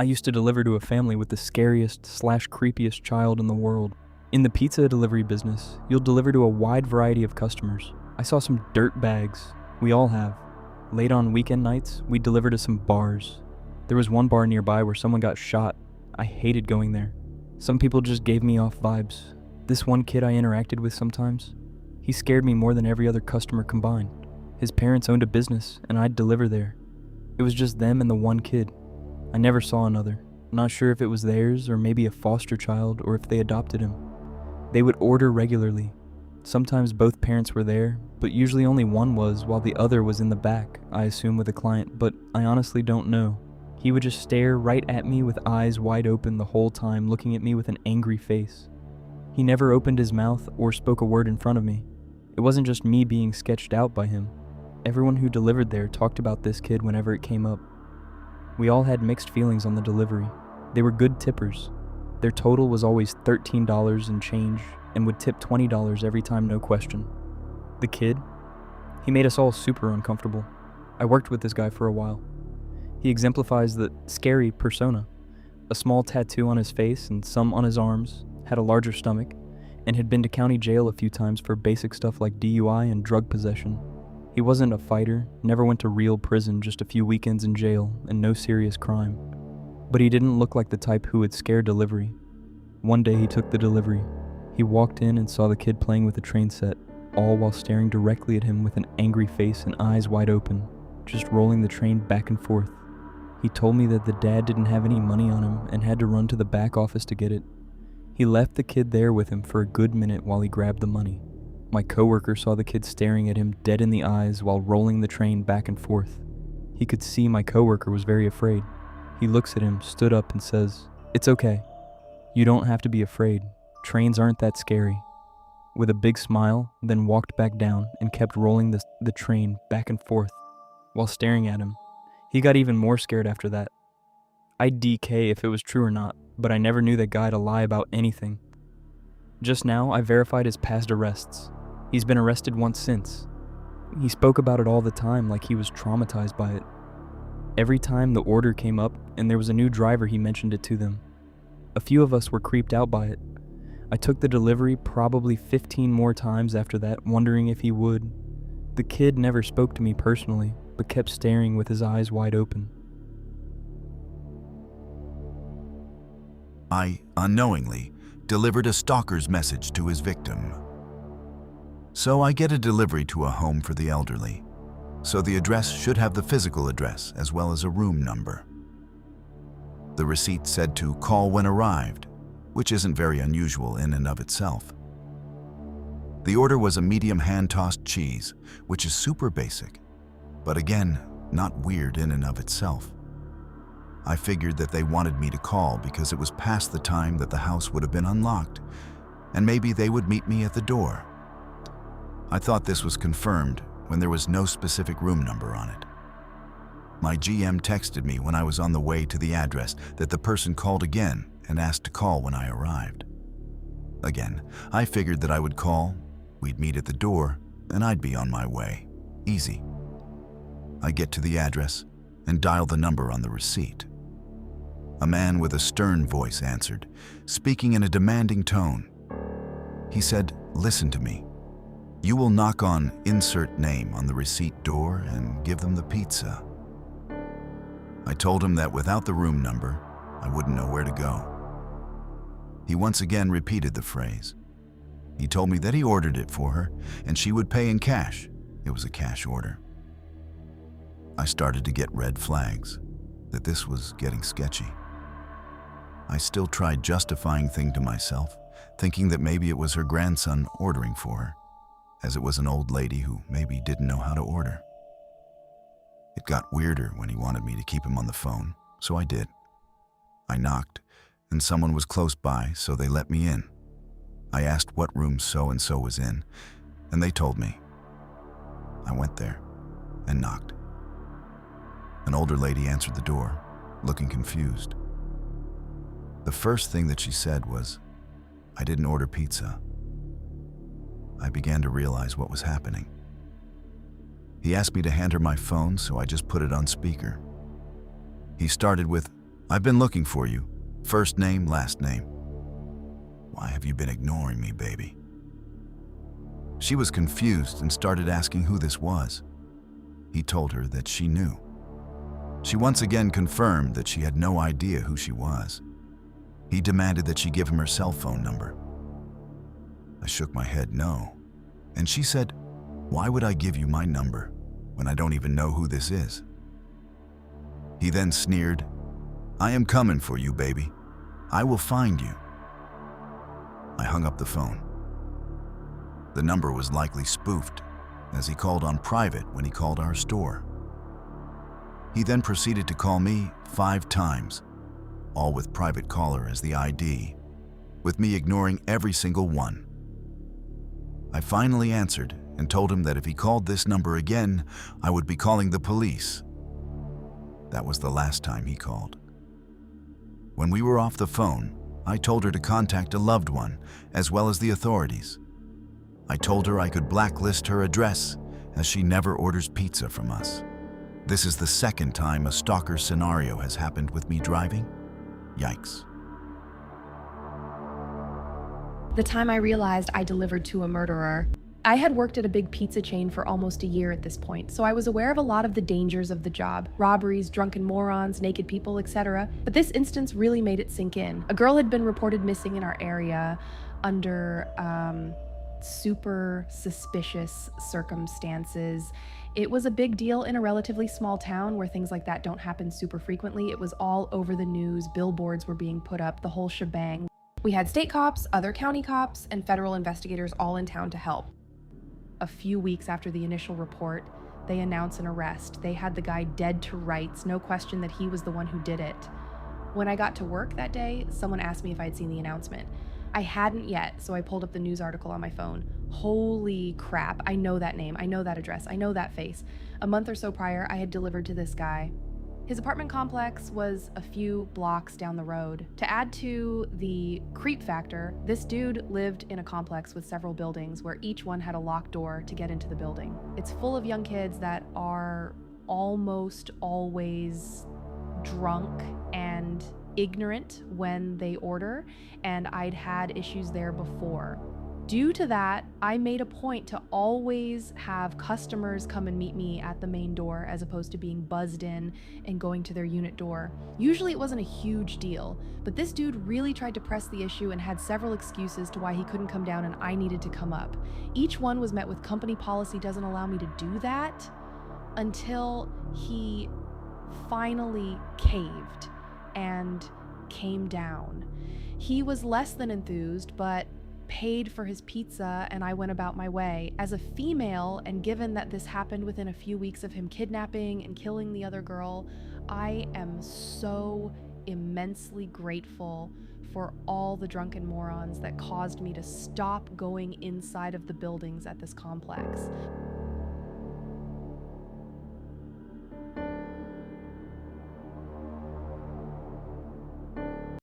I used to deliver to a family with the scariest/creepiest child in the world. In the pizza delivery business, you'll deliver to a wide variety of customers. I saw some dirt bags. We all have. Late on weekend nights, we'd deliver to some bars. There was one bar nearby where someone got shot. I hated going there. Some people just gave me off vibes. This one kid I interacted with sometimes, he scared me more than every other customer combined. His parents owned a business, and I'd deliver there. It was just them and the one kid. I never saw another. Not sure if it was theirs or maybe a foster child or if they adopted him. They would order regularly. Sometimes both parents were there, but usually only one was while the other was in the back, I assume with a client, but I honestly don't know. He would just stare right at me with eyes wide open the whole time, looking at me with an angry face. He never opened his mouth or spoke a word in front of me. It wasn't just me being sketched out by him. Everyone who delivered there talked about this kid whenever it came up. We all had mixed feelings on the delivery. They were good tippers. Their total was always $13 and change, and would tip $20 every time, no question. The kid? He made us all super uncomfortable. I worked with this guy for a while. He exemplifies the scary persona. A small tattoo on his face and some on his arms, had a larger stomach, and had been to county jail a few times for basic stuff like DUI and drug possession. He wasn't a fighter, never went to real prison, just a few weekends in jail, and no serious crime. But he didn't look like the type who would scare delivery. One day he took the delivery. He walked in and saw the kid playing with the train set, all while staring directly at him with an angry face and eyes wide open, just rolling the train back and forth. He told me that the dad didn't have any money on him and had to run to the back office to get it. He left the kid there with him for a good minute while he grabbed the money. My coworker saw the kid staring at him dead in the eyes while rolling the train back and forth. He could see my coworker was very afraid. He looks at him, stood up and says, "It's okay. You don't have to be afraid. Trains aren't that scary." With a big smile, then walked back down and kept rolling the train back and forth while staring at him. He got even more scared after that. I'd DK if it was true or not, but I never knew that guy to lie about anything. Just now, I verified his past arrests. He's been arrested once since. He spoke about it all the time like he was traumatized by it. Every time the order came up and there was a new driver, he mentioned it to them. A few of us were creeped out by it. I took the delivery probably 15 more times after that, wondering if he would. The kid never spoke to me personally, but kept staring with his eyes wide open. I, unknowingly, delivered a stalker's message to his victim. So I get a delivery to a home for the elderly. So the address should have the physical address as well as a room number. The receipt said to call when arrived, which isn't very unusual in and of itself. The order was a medium hand-tossed cheese, which is super basic, but again, not weird in and of itself. I figured that they wanted me to call because it was past the time that the house would have been unlocked, and maybe they would meet me at the door. I thought this was confirmed when there was no specific room number on it. My GM texted me when I was on the way to the address that the person called again and asked to call when I arrived. Again, I figured that I would call, we'd meet at the door, and I'd be on my way. Easy. I get to the address and dial the number on the receipt. A man with a stern voice answered, speaking in a demanding tone. He said, "Listen to me. You will knock on insert name on the receipt door and give them the pizza." I told him that without the room number, I wouldn't know where to go. He once again repeated the phrase. He told me that he ordered it for her and she would pay in cash. It was a cash order. I started to get red flags, that this was getting sketchy. I still tried justifying things to myself, thinking that maybe it was her grandson ordering for her, as it was an old lady who maybe didn't know how to order. It got weirder when he wanted me to keep him on the phone, so I did. I knocked, and someone was close by, so they let me in. I asked what room so-and-so was in, and they told me. I went there and knocked. An older lady answered the door, looking confused. The first thing that she said was, "I didn't order pizza." I began to realize what was happening. He asked me to hand her my phone, so I just put it on speaker. He started with, I've been looking for you. First name, last name. Why have you been ignoring me, baby? She was confused and started asking who this was. He told her that she knew. She once again confirmed that she had no idea who she was. He demanded that she give him her cell phone number. I shook my head no, and she said, "Why would I give you my number when I don't even know who this is?" He then sneered, "I am coming for you, baby. I will find you." I hung up the phone. The number was likely spoofed, as he called on private when he called our store. He then proceeded to call me 5 times, all with private caller as the ID, with me ignoring every single one. I finally answered and told him that if he called this number again, I would be calling the police. That was the last time he called. When we were off the phone, I told her to contact a loved one, as well as the authorities. I told her I could blacklist her address, as she never orders pizza from us. This is the second time a stalker scenario has happened with me driving. Yikes. The time I realized I delivered to a murderer, I had worked at a big pizza chain for almost a year at this point, so I was aware of a lot of the dangers of the job. Robberies, drunken morons, naked people, etc. But this instance really made it sink in. A girl had been reported missing in our area under super suspicious circumstances. It was a big deal in a relatively small town where things like that don't happen super frequently. It was all over the news, billboards were being put up, the whole shebang. We had state cops, other county cops, and federal investigators all in town to help. A few weeks after the initial report, they announced an arrest. They had the guy dead to rights, no question that he was the one who did it. When I got to work that day, someone asked me if I'd seen the announcement. I hadn't yet, so I pulled up the news article on my phone. Holy crap, I know that name, I know that address, I know that face. A month or so prior, I had delivered to this guy. His apartment complex was a few blocks down the road. To add to the creep factor, this dude lived in a complex with several buildings where each one had a locked door to get into the building. It's full of young kids that are almost always drunk and ignorant when they order, and I'd had issues there before. Due to that, I made a point to always have customers come and meet me at the main door as opposed to being buzzed in and going to their unit door. Usually it wasn't a huge deal, but this dude really tried to press the issue and had several excuses to why he couldn't come down and I needed to come up. Each one was met with company policy doesn't allow me to do that, until he finally caved and came down. He was less than enthused, but paid for his pizza, and I went about my way. As a female, and given that this happened within a few weeks of him kidnapping and killing the other girl, I am so immensely grateful for all the drunken morons that caused me to stop going inside of the buildings at this complex.